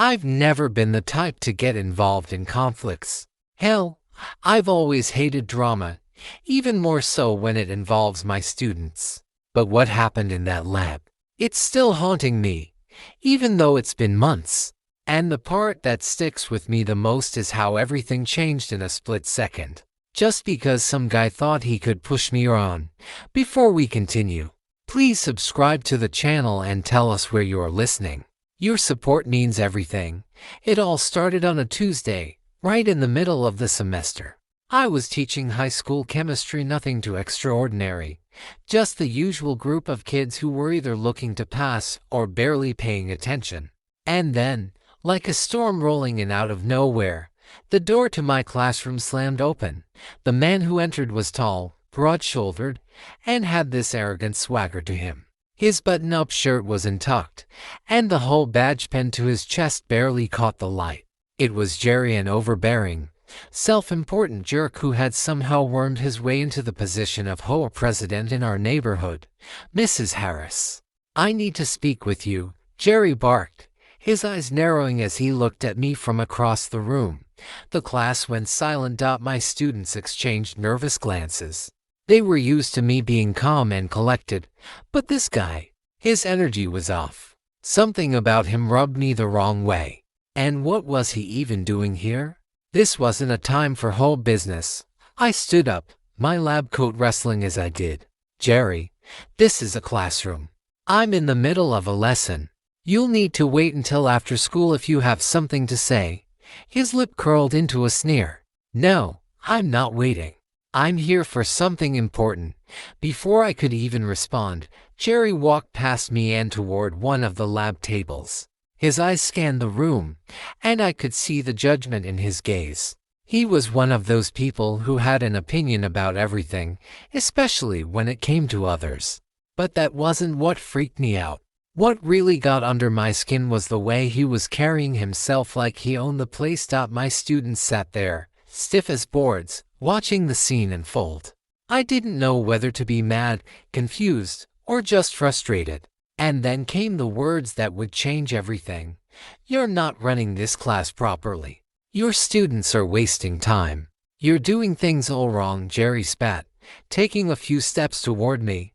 I've never been the type to get involved in conflicts. Hell, I've always hated drama, even more so when it involves my students. But what happened in that lab? It's still haunting me, even though it's been months. And the part that sticks with me the most is how everything changed in a split second. Just because some guy thought he could push me around. Before we continue, please subscribe to the channel and tell us where you are listening. Your support means everything. It all started on a Tuesday, right in the middle of the semester. I was teaching high school chemistry, nothing too extraordinary. Just the usual group of kids who were either looking to pass or barely paying attention. And then, like a storm rolling in out of nowhere, the door to my classroom slammed open. The man who entered was tall, broad-shouldered, and had this arrogant swagger to him. His button-up shirt was untucked, and the whole badge pinned to his chest barely caught the light. It was Jerry, an overbearing, self-important jerk who had somehow wormed his way into the position of HOA president in our neighborhood. "Mrs. Harris, I need to speak with you," Jerry barked, his eyes narrowing as he looked at me from across the room. The class went silent. My students exchanged nervous glances. They were used to me being calm and collected, but this guy, his energy was off. Something about him rubbed me the wrong way. And what was he even doing here? This wasn't a time for whole business. I stood up, my lab coat rustling as I did. "Jerry, this is a classroom. I'm in the middle of a lesson. You'll need to wait until after school if you have something to say." His lip curled into a sneer. "No, I'm not waiting. I'm here for something important." Before I could even respond, Jerry walked past me and toward one of the lab tables. His eyes scanned the room, and I could see the judgment in his gaze. He was one of those people who had an opinion about everything, especially when it came to others. But that wasn't what freaked me out. What really got under my skin was the way he was carrying himself, like he owned the place. My students sat there, stiff as boards, watching the scene unfold. I didn't know whether to be mad, confused, or just frustrated. And then came the words that would change everything. "You're not running this class properly. Your students are wasting time. You're doing things all wrong," Jerry spat, taking a few steps toward me.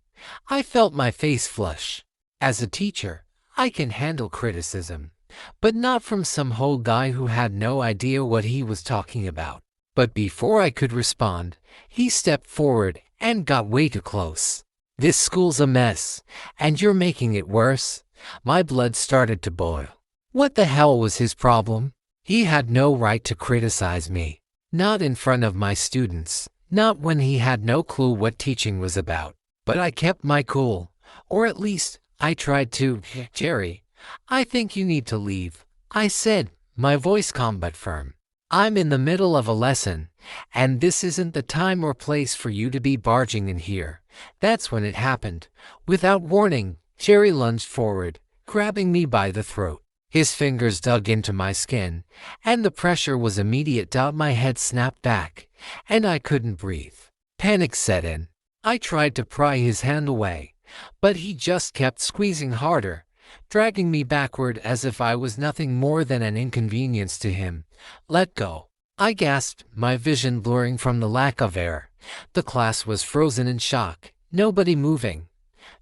I felt my face flush. As a teacher, I can handle criticism, but not from some whole guy who had no idea what he was talking about. But before I could respond, he stepped forward and got way too close. "This school's a mess, and you're making it worse." My blood started to boil. What the hell was his problem? He had no right to criticize me. Not in front of my students, not when he had no clue what teaching was about. But I kept my cool, or at least, I tried to. "Jerry, I think you need to leave," I said, my voice calm but firm. "I'm in the middle of a lesson, and this isn't the time or place for you to be barging in here." That's when it happened. Without warning, Jerry lunged forward, grabbing me by the throat. His fingers dug into my skin, and the pressure was immediate. My head snapped back, and I couldn't breathe. Panic set in. I tried to pry his hand away, but he just kept squeezing harder, dragging me backward as if I was nothing more than an inconvenience to him. "Let go," I gasped, my vision blurring from the lack of air. The class was frozen in shock, nobody moving,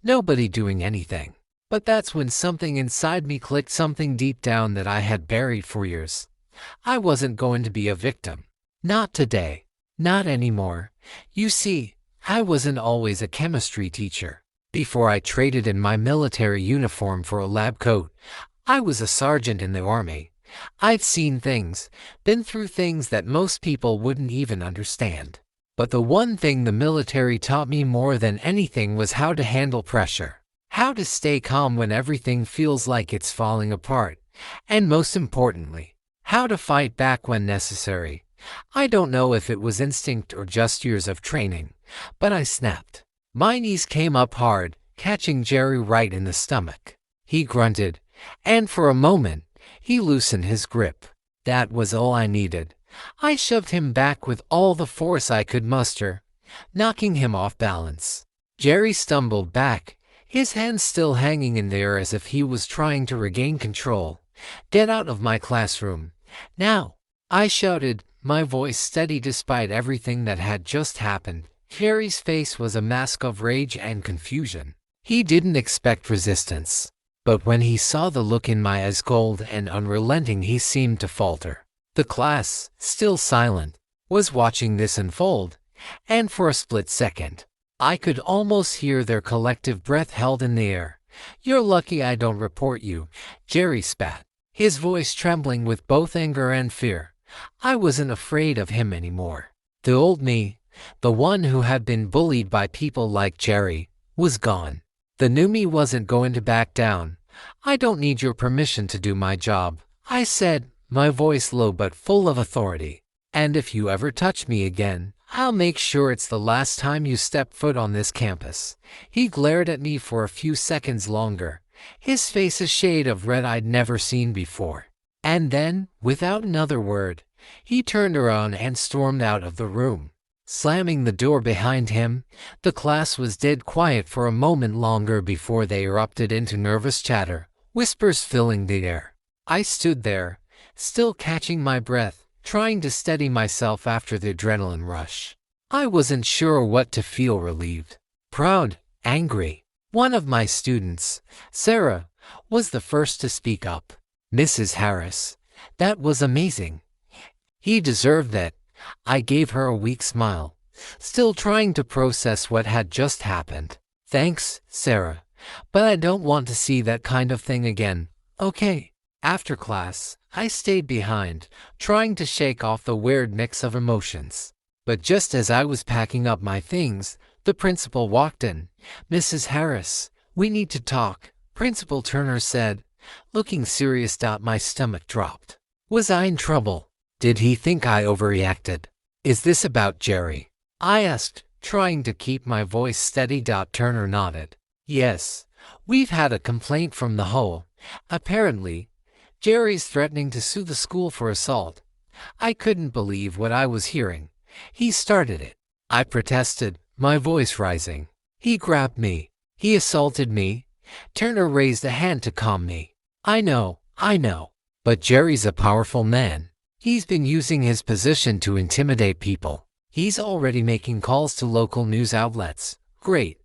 nobody doing anything. But that's when something inside me clicked, something deep down that I had buried for years. I wasn't going to be a victim. Not today. Not anymore. You see, I wasn't always a chemistry teacher. Before I traded in my military uniform for a lab coat, I was a sergeant in the army. I've seen things, been through things that most people wouldn't even understand. But the one thing the military taught me more than anything was how to handle pressure. How to stay calm when everything feels like it's falling apart. And most importantly, how to fight back when necessary. I don't know if it was instinct or just years of training, but I snapped. My knees came up hard, catching Jerry right in the stomach. He grunted, and for a moment, he loosened his grip. That was all I needed. I shoved him back with all the force I could muster, knocking him off balance. Jerry stumbled back, his hands still hanging in the air as if he was trying to regain control. "Get out of my classroom. Now!" I shouted, my voice steady despite everything that had just happened. Jerry's face was a mask of rage and confusion. He didn't expect resistance. But when he saw the look in my eyes, cold and unrelenting, he seemed to falter. The class, still silent, was watching this unfold, and for a split second, I could almost hear their collective breath held in the air. "You're lucky I don't report you," Jerry spat, his voice trembling with both anger and fear. I wasn't afraid of him anymore. The old me, the one who had been bullied by people like Jerry, was gone. The new me wasn't going to back down. "I don't need your permission to do my job," I said, my voice low but full of authority. "And if you ever touch me again, I'll make sure it's the last time you step foot on this campus." He glared at me for a few seconds longer, his face a shade of red I'd never seen before. And then, without another word, he turned around and stormed out of the room. Slamming the door behind him, the class was dead quiet for a moment longer before they erupted into nervous chatter, whispers filling the air. I stood there, still catching my breath, trying to steady myself after the adrenaline rush. I wasn't sure what to feel: relieved, proud, angry. One of my students, Sarah, was the first to speak up. "Mrs. Harris, that was amazing. He deserved that." I gave her a weak smile, still trying to process what had just happened. "Thanks, Sarah, but I don't want to see that kind of thing again, okay?" After class, I stayed behind, trying to shake off the weird mix of emotions. But just as I was packing up my things, the principal walked in. "Mrs. Harris, we need to talk," Principal Turner said, looking serious. My stomach dropped. Was I in trouble? Did he think I overreacted? "Is this about Jerry?" I asked, trying to keep my voice steady. Turner nodded. "Yes, we've had a complaint from the HOA. Apparently, Jerry's threatening to sue the school for assault." I couldn't believe what I was hearing. "He started it," I protested, my voice rising. "He grabbed me. He assaulted me." Turner raised a hand to calm me. I know. But Jerry's a powerful man. He's been using his position to intimidate people. He's already making calls to local news outlets." Great.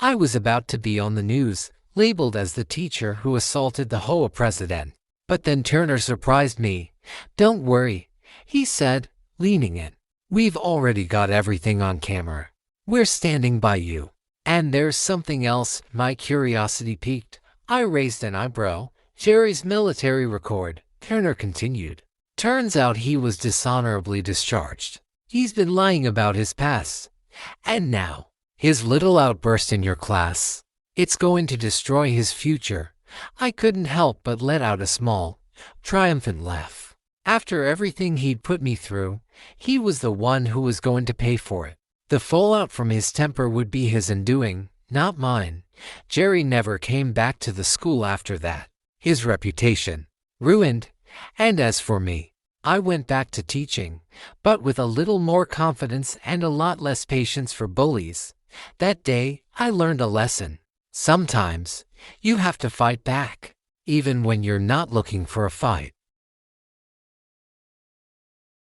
I was about to be on the news, labeled as the teacher who assaulted the HOA president. But then Turner surprised me. "Don't worry," he said, leaning in. "We've already got everything on camera. We're standing by you." "And there's something else." My curiosity piqued. I raised an eyebrow. "Jerry's military record," Turner continued. "Turns out he was dishonorably discharged. He's been lying about his past. And now, his little outburst in your class. It's going to destroy his future." I couldn't help but let out a small, triumphant laugh. After everything he'd put me through, he was the one who was going to pay for it. The fallout from his temper would be his undoing, not mine. Jerry never came back to the school after that. His reputation ruined. And as for me, I went back to teaching, but with a little more confidence and a lot less patience for bullies. That day, I learned a lesson. Sometimes, you have to fight back, even when you're not looking for a fight.